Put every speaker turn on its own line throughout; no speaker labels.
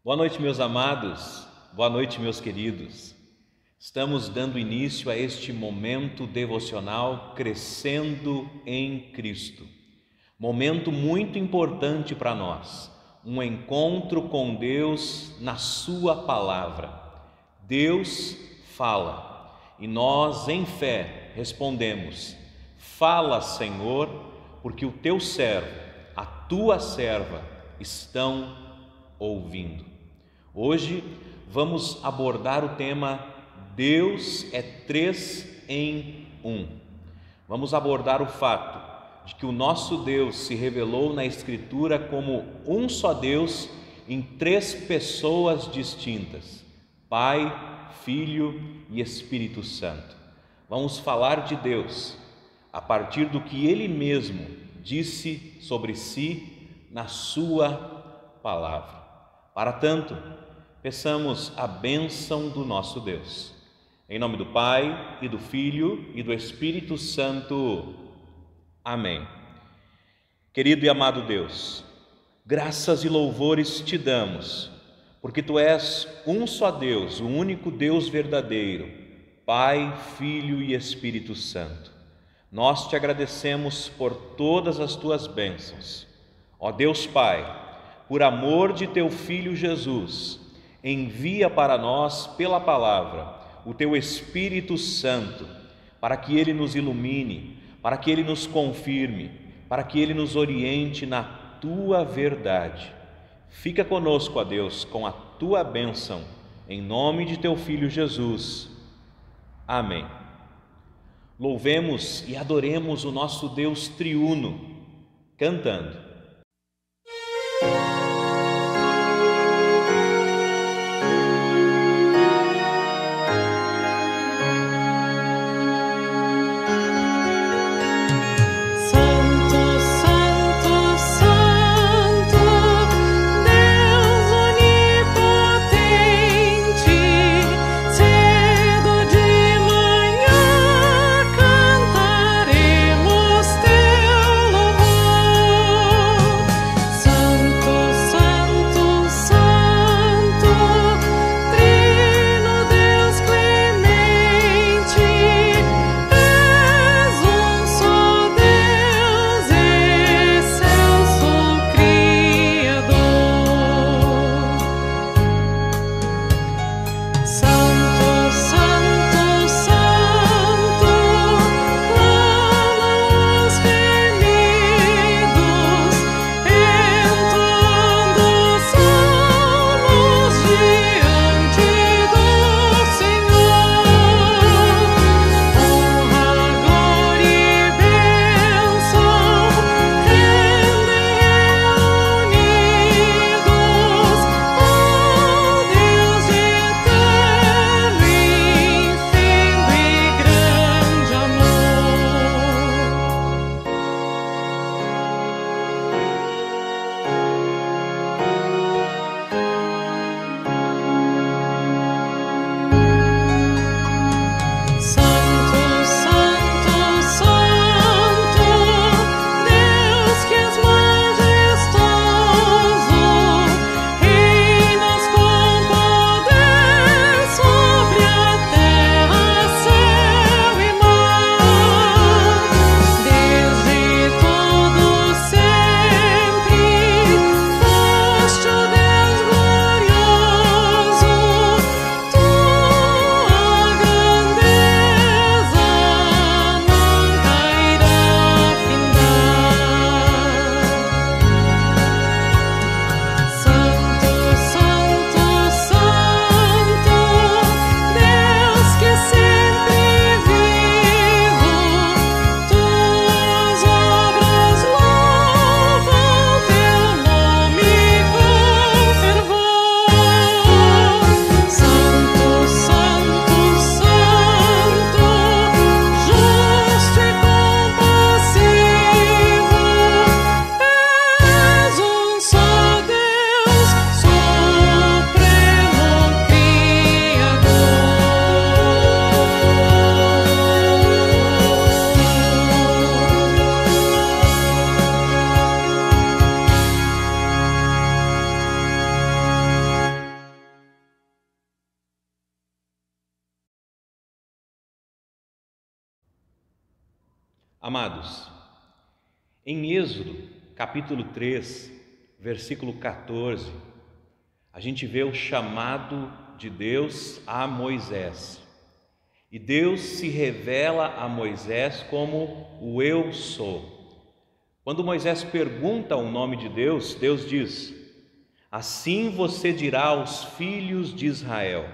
Boa noite, meus amados, boa noite, meus queridos. Estamos dando início a este momento devocional Crescendo em Cristo. Momento muito importante para nós, um encontro com Deus na Sua Palavra. Deus fala e nós, em fé, respondemos: Fala, Senhor, porque o Teu servo, a Tua serva estão ouvindo. Hoje vamos abordar o tema Deus é três em um. Vamos abordar o fato de que o nosso Deus se revelou na Escritura como um só Deus em três pessoas distintas: Pai, Filho e Espírito Santo. Vamos falar de Deus a partir do que Ele mesmo disse sobre si na Sua Palavra. Para tanto, peçamos a bênção do nosso Deus. Em nome do Pai, e do Filho, e do Espírito Santo. Amém. Querido e amado Deus, graças e louvores te damos, porque Tu és um só Deus, o único Deus verdadeiro, Pai, Filho e Espírito Santo. Nós te agradecemos por todas as Tuas bênçãos. Ó Deus Pai, por amor de Teu Filho Jesus, envia para nós pela palavra o Teu Espírito Santo, para que Ele nos ilumine, para que Ele nos confirme, para que Ele nos oriente na Tua verdade. Fica conosco, ó Deus, com a Tua bênção, em nome de Teu Filho Jesus. Amém. Louvemos e adoremos o nosso Deus triuno, cantando.
Santo,
Amados, em Êxodo, capítulo 3, versículo 14, a gente vê o chamado de Deus a Moisés. E Deus se revela a Moisés como o Eu Sou. Quando Moisés pergunta o nome de Deus, Deus diz: assim você dirá aos filhos de Israel: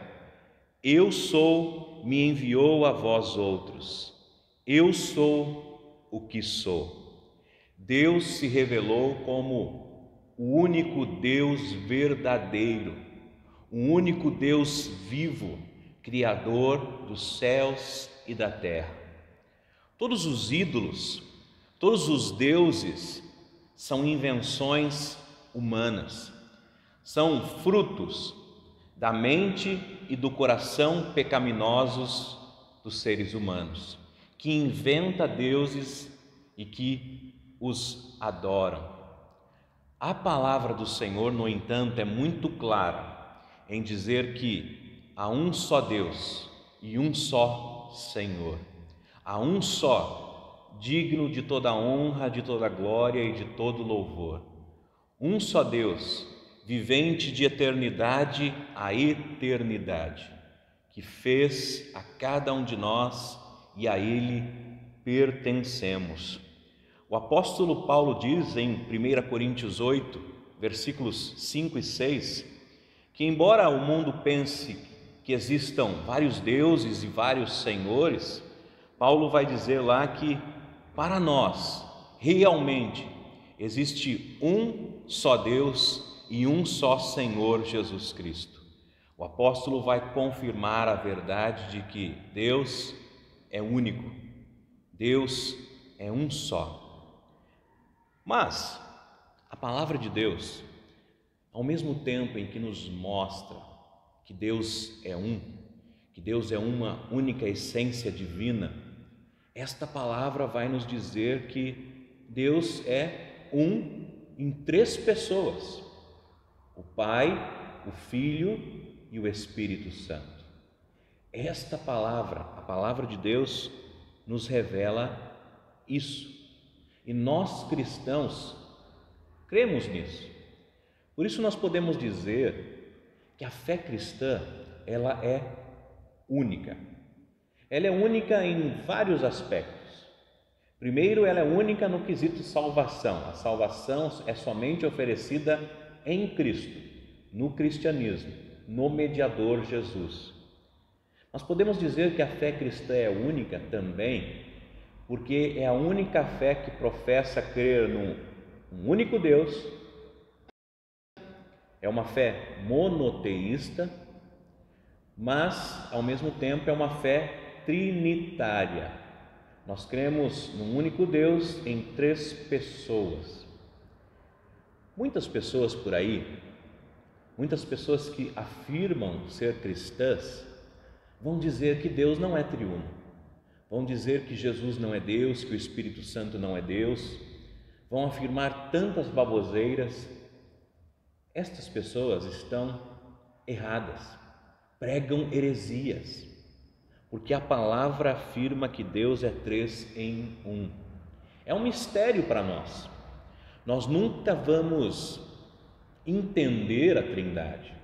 Eu sou, me enviou a vós outros. Eu sou o que sou. Deus se revelou como o único Deus verdadeiro, o único Deus vivo, Criador dos céus e da terra. Todos os ídolos, todos os deuses são invenções humanas, são frutos da mente e do coração pecaminosos dos seres humanos, que inventa deuses e que os adoram. A palavra do Senhor, no entanto, é muito clara em dizer que há um só Deus e um só Senhor. Há um só, digno de toda honra, de toda glória e de todo louvor. Um só Deus, vivente de eternidade a eternidade, que fez a cada um de nós e a Ele pertencemos. O apóstolo Paulo diz em 1 Coríntios 8, versículos 5 e 6, que embora o mundo pense que existam vários deuses e vários senhores, Paulo vai dizer lá que para nós realmente existe um só Deus e um só Senhor Jesus Cristo. O apóstolo vai confirmar a verdade de que Deus é único, Deus é um só. Mas a palavra de Deus, ao mesmo tempo em que nos mostra que Deus é um, que Deus é uma única essência divina, esta palavra vai nos dizer que Deus é um em três pessoas: o Pai, o Filho e o Espírito Santo. Esta palavra, a palavra de Deus, nos revela isso. E nós cristãos cremos nisso. Por isso nós podemos dizer que a fé cristã, ela é única. Ela é única em vários aspectos. Primeiro, ela é única no quesito salvação. A salvação é somente oferecida em Cristo, no cristianismo, no mediador Jesus. Nós podemos dizer que a fé cristã é única também porque é a única fé que professa crer num único Deus, é uma fé monoteísta, mas ao mesmo tempo é uma fé trinitária. Nós cremos num único Deus em três pessoas. Muitas pessoas por aí, muitas pessoas que afirmam ser cristãs, vão dizer que Deus não é triuno. Vão dizer que Jesus não é Deus, que o Espírito Santo não é Deus, vão afirmar tantas baboseiras. Estas pessoas estão erradas, pregam heresias, porque a palavra afirma que Deus é três em um. É um mistério para nós. Nós nunca vamos entender a Trindade,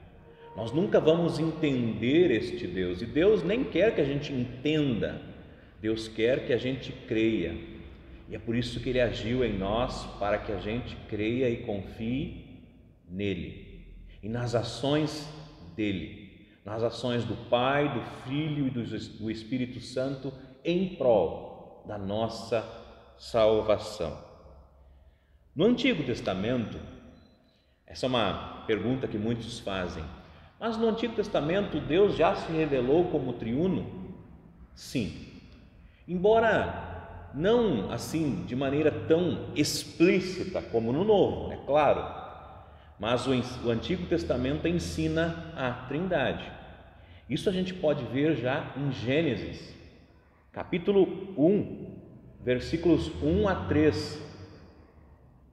nós nunca vamos entender este Deus, e Deus nem quer que a gente entenda. Deus quer que a gente creia, e é por isso que Ele agiu em nós, para que a gente creia e confie nele, e nas ações dele, nas ações do Pai, do Filho e do Espírito Santo, em prol da nossa salvação. No Antigo Testamento, essa é uma pergunta que muitos fazem, mas no Antigo Testamento Deus já se revelou como triuno? Sim. Embora não assim de maneira tão explícita como no Novo, é claro, mas o Antigo Testamento ensina a Trindade. Isso a gente pode ver já em Gênesis, capítulo 1, versículos 1 a 3.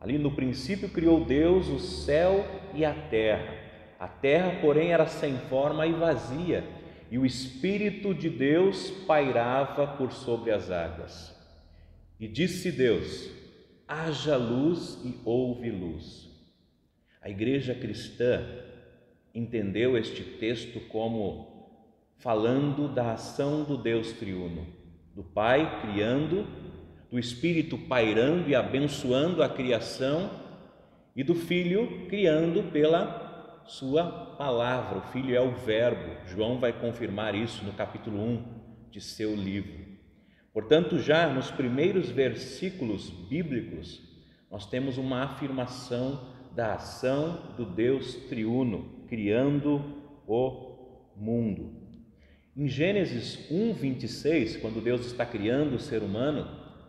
Ali no princípio criou Deus o céu e a terra, porém, era sem forma e vazia, e o Espírito de Deus pairava por sobre as águas. E disse Deus: haja luz, e houve luz. A igreja cristã entendeu este texto como falando da ação do Deus triuno, do Pai criando, do Espírito pairando e abençoando a criação e do Filho criando pela sua palavra. O Filho é o Verbo. João vai confirmar isso no capítulo 1 de seu livro. Portanto, já nos primeiros versículos bíblicos, nós temos uma afirmação da ação do Deus triuno, criando o mundo. Em Gênesis 1:26, quando Deus está criando o ser humano,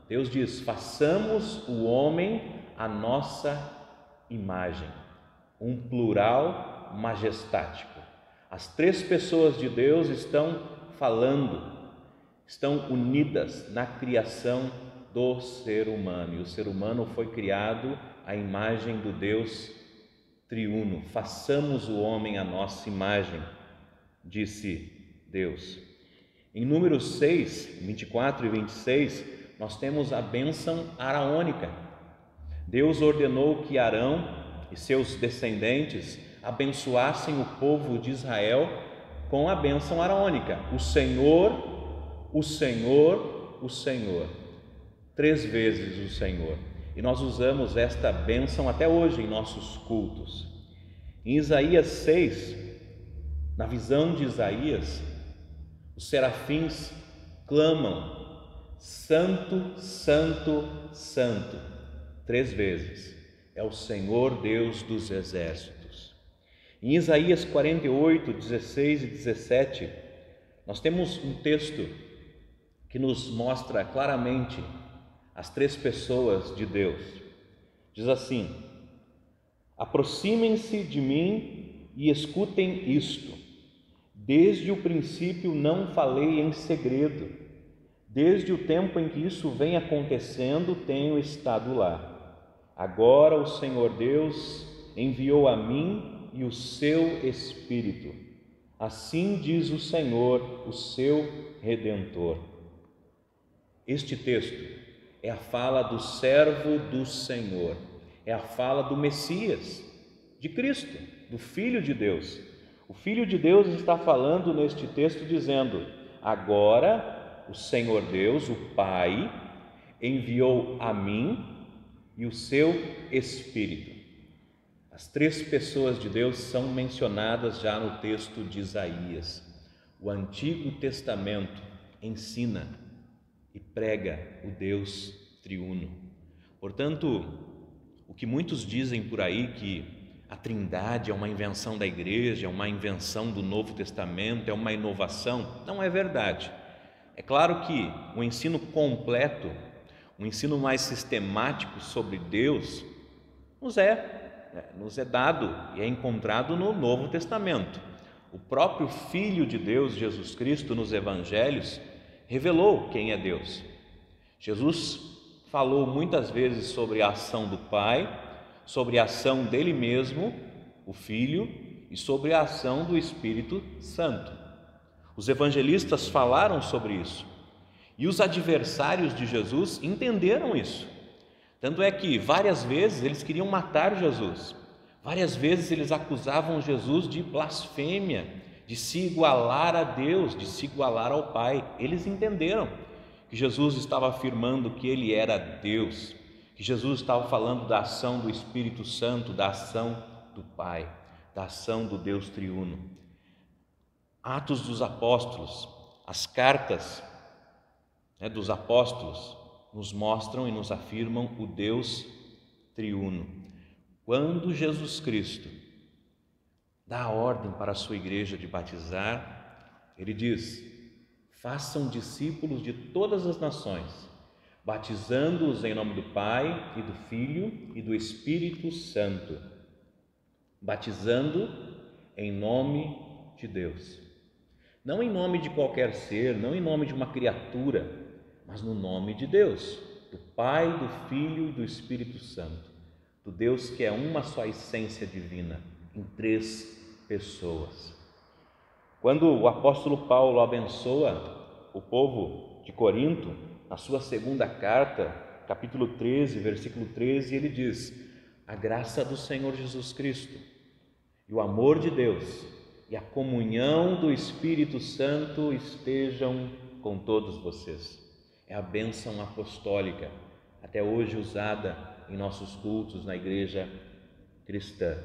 Deus diz: façamos o homem à nossa imagem. Um plural majestático. As três pessoas de Deus estão falando, estão unidas na criação do ser humano. E o ser humano foi criado à imagem do Deus triuno. Façamos o homem à nossa imagem, disse Deus. Em Números 6, 24 e 26, nós temos a bênção araônica. Deus ordenou que Arão e seus descendentes abençoassem o povo de Israel com a bênção araônica: o Senhor, o Senhor, o Senhor. 3 vezes o Senhor. E nós usamos esta bênção até hoje em nossos cultos. Em Isaías 6, na visão de Isaías, os serafins clamam: Santo, Santo, Santo, 3 vezes. É o Senhor Deus dos exércitos. Em Isaías 48, 16 e 17, nós temos um texto que nos mostra claramente as 3 pessoas de Deus. Diz assim: aproximem-se de mim e escutem isto. Desde o princípio não falei em segredo. Desde o tempo em que isso vem acontecendo, tenho estado lá. Agora o Senhor Deus enviou a mim e o seu Espírito. Assim diz o Senhor, o seu Redentor. Este texto é a fala do servo do Senhor, é a fala do Messias, de Cristo, do Filho de Deus. O Filho de Deus está falando neste texto dizendo: agora o Senhor Deus, o Pai, enviou a mim e o seu Espírito. As 3 pessoas de Deus são mencionadas já no texto de Isaías. O Antigo Testamento ensina e prega o Deus triuno. Portanto, o que muitos dizem por aí que a Trindade é uma invenção da igreja, é uma invenção do Novo Testamento, é uma inovação, não é verdade. É claro que o ensino completo, um ensino mais sistemático sobre Deus nos é dado e é encontrado no Novo Testamento. O próprio Filho de Deus, Jesus Cristo, nos Evangelhos, revelou quem é Deus. Jesus falou muitas vezes sobre a ação do Pai, sobre a ação dele mesmo, o Filho, e sobre a ação do Espírito Santo. Os evangelistas falaram sobre isso. E os adversários de Jesus entenderam isso. Tanto é que várias vezes eles queriam matar Jesus. Várias vezes eles acusavam Jesus de blasfêmia, de se igualar a Deus, de se igualar ao Pai. Eles entenderam que Jesus estava afirmando que ele era Deus, que Jesus estava falando da ação do Espírito Santo, da ação do Pai, da ação do Deus triuno. Atos dos Apóstolos, as cartas dos apóstolos nos mostram e nos afirmam o Deus triuno. Quando Jesus Cristo dá a ordem para a sua igreja de batizar, ele diz: façam discípulos de todas as nações, batizando-os em nome do Pai e do Filho e do Espírito Santo, batizando em nome de Deus, não em nome de qualquer ser, não em nome de uma criatura, mas no nome de Deus, do Pai, do Filho e do Espírito Santo, do Deus que é uma só essência divina, em 3 pessoas. Quando o apóstolo Paulo abençoa o povo de Corinto, na sua segunda carta, capítulo 13, versículo 13, ele diz: a graça do Senhor Jesus Cristo e o amor de Deus e a comunhão do Espírito Santo estejam com todos vocês. É a bênção apostólica, até hoje usada em nossos cultos na igreja cristã.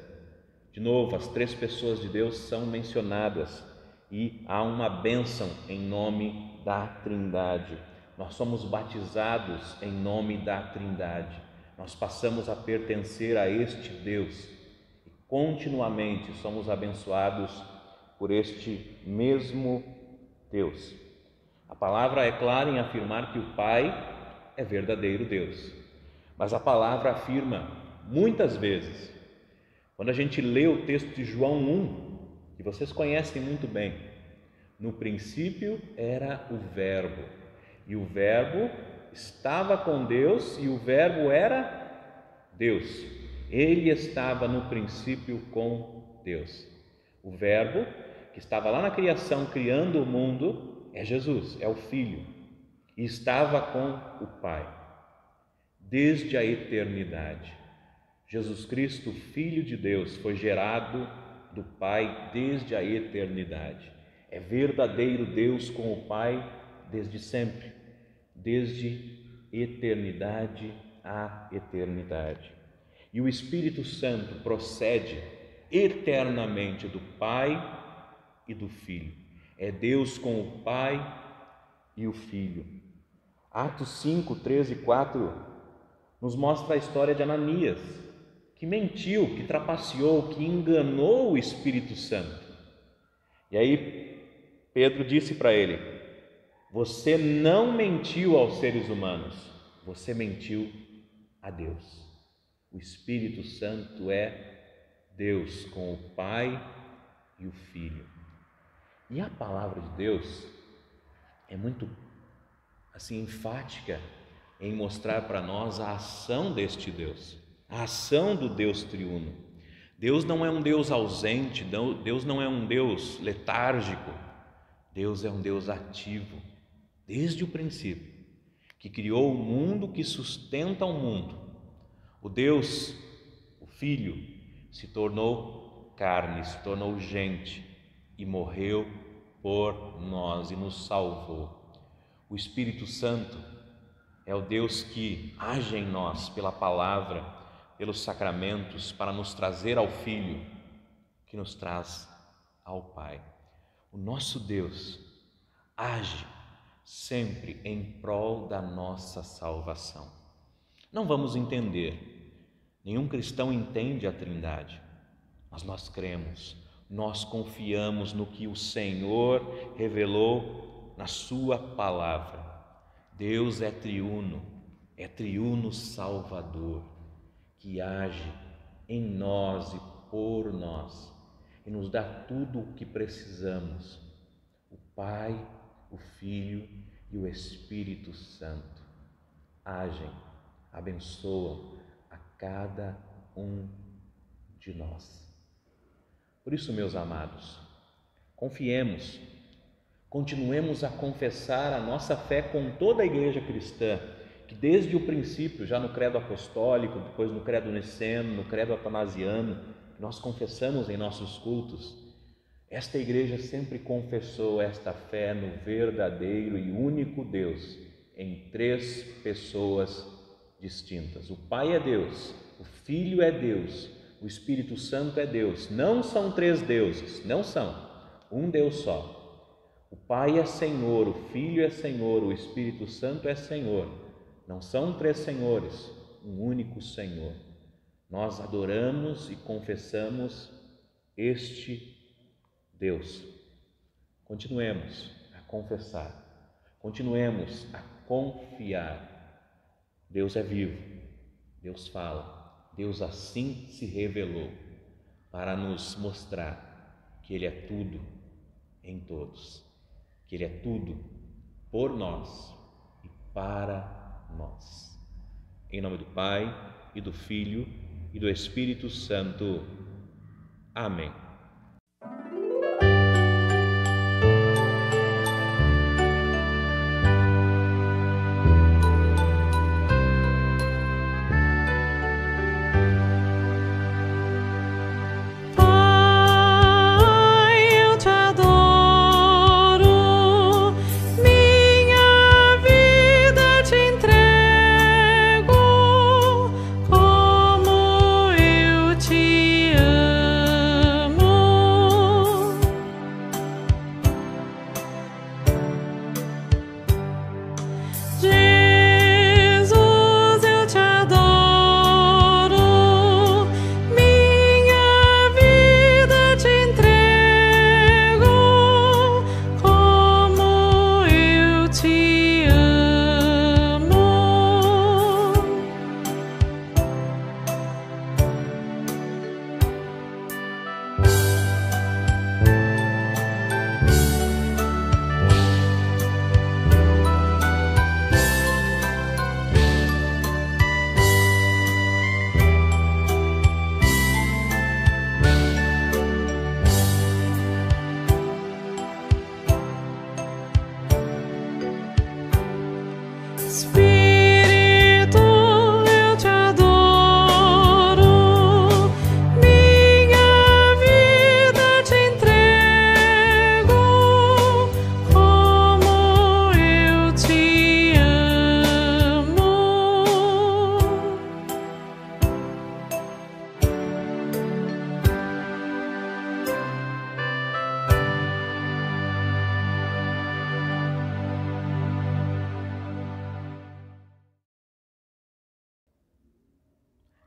De novo, as três pessoas de Deus são mencionadas e há uma bênção em nome da Trindade. Nós somos batizados em nome da Trindade. Nós passamos a pertencer a este Deus e continuamente somos abençoados por este mesmo Deus. A palavra é clara em afirmar que o Pai é verdadeiro Deus, mas a palavra afirma muitas vezes, quando a gente lê o texto de João 1, que vocês conhecem muito bem, no princípio era o Verbo, e o Verbo estava com Deus, e o Verbo era Deus. Ele estava no princípio com Deus. O Verbo, que estava lá na criação, criando o mundo, é Jesus, é o Filho, e estava com o Pai desde a eternidade. Jesus Cristo, Filho de Deus, foi gerado do Pai desde a eternidade. É verdadeiro Deus com o Pai desde sempre, desde eternidade a eternidade. E o Espírito Santo procede eternamente do Pai e do Filho. É Deus com o Pai e o Filho. Atos 5, 13 e 4 nos mostra a história de Ananias, que mentiu, que trapaceou, que enganou o Espírito Santo. E aí Pedro disse para ele: você não mentiu aos seres humanos, você mentiu a Deus. O Espírito Santo é Deus com o Pai e o Filho. E a palavra de Deus é muito assim enfática em mostrar para nós a ação deste Deus, a ação do Deus triuno. Deus não é um Deus ausente, Deus não é um Deus letárgico, Deus é um Deus ativo, desde o princípio, que criou o mundo, que sustenta o mundo. O Deus, o Filho, se tornou carne, se tornou gente e morreu por nós e nos salvou. O Espírito Santo é o Deus que age em nós pela palavra, pelos sacramentos, para nos trazer ao Filho, que nos traz ao Pai. O nosso Deus age sempre em prol da nossa salvação. Não vamos entender, nenhum cristão entende a Trindade, mas nós cremos, nós confiamos no que o Senhor revelou na sua palavra. Deus é triuno Salvador, que age em nós e por nós e nos dá tudo o que precisamos. O Pai, o Filho e o Espírito Santo agem, abençoam a cada um de nós. Por isso, meus amados, confiemos, continuemos a confessar a nossa fé com toda a igreja cristã, que desde o princípio, já no credo apostólico, depois no credo niceno, no credo atanasiano, nós confessamos em nossos cultos, esta igreja sempre confessou esta fé no verdadeiro e único Deus, em três pessoas distintas. O Pai é Deus, o Filho é Deus, o Espírito Santo é Deus. Não são três deuses, não são, um Deus só. O Pai é Senhor, o Filho é Senhor, o Espírito Santo é Senhor. Não são três senhores, um único Senhor. Nós adoramos e confessamos este Deus. Continuemos a confessar, continuemos a confiar. Deus é vivo, Deus fala, Deus assim se revelou para nos mostrar que Ele é tudo em todos, que Ele é tudo por nós e para nós. Em nome do Pai e do Filho e do Espírito Santo. Amém.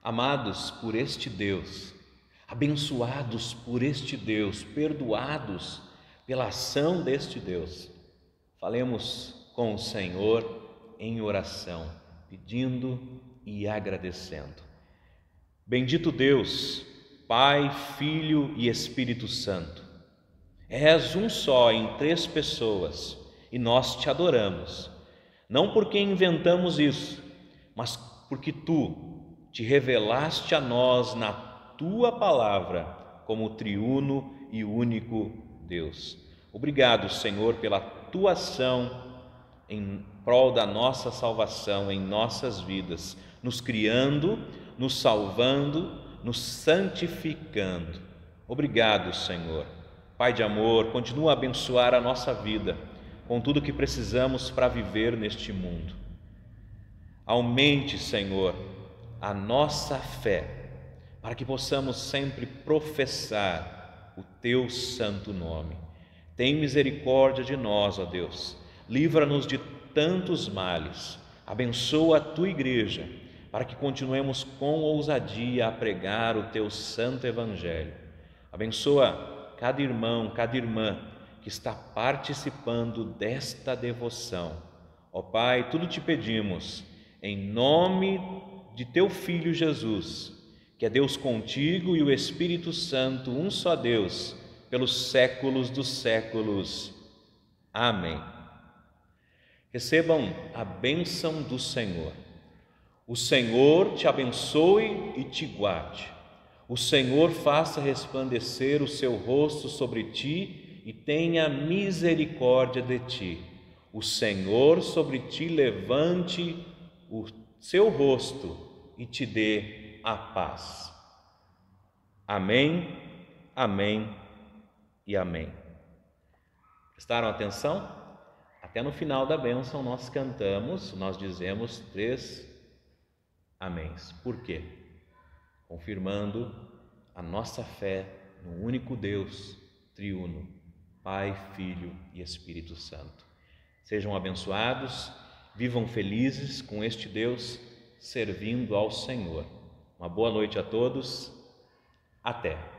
Amados por este Deus, abençoados por este Deus, perdoados pela ação deste Deus, falemos com o Senhor em oração, pedindo e agradecendo. Bendito Deus, Pai, Filho e Espírito Santo, és um só em 3 pessoas e nós te adoramos, não porque inventamos isso, mas porque tu te revelaste a nós na tua palavra como triuno e único Deus. Obrigado, Senhor, pela tua ação em prol da nossa salvação em nossas vidas, nos criando, nos salvando, nos santificando. Obrigado, Senhor. Pai de amor, continua a abençoar a nossa vida com tudo que precisamos para viver neste mundo. Aumente, Senhor, a nossa fé, para que possamos sempre professar o teu santo nome. Tem misericórdia de nós, ó Deus. Livra-nos de tantos males. Abençoa a tua igreja, para que continuemos com ousadia a pregar o teu santo evangelho. Abençoa cada irmão, cada irmã que está participando desta devoção. Ó Pai, tudo te pedimos em nome de teu Filho Jesus, que é Deus contigo e o Espírito Santo, um só Deus, pelos séculos dos séculos. Amém. Recebam a bênção do Senhor. O Senhor te abençoe e te guarde. O Senhor faça resplandecer o seu rosto sobre ti e tenha misericórdia de ti. O Senhor sobre ti levante o seu rosto e te dê a paz. Amém, amém e amém. Prestaram atenção? Até no final da bênção nós cantamos, nós dizemos 3 améns. Por quê? Confirmando a nossa fé no único Deus, triuno, Pai, Filho e Espírito Santo. Sejam abençoados, vivam felizes com este Deus, servindo ao Senhor. Uma boa noite a todos. Até!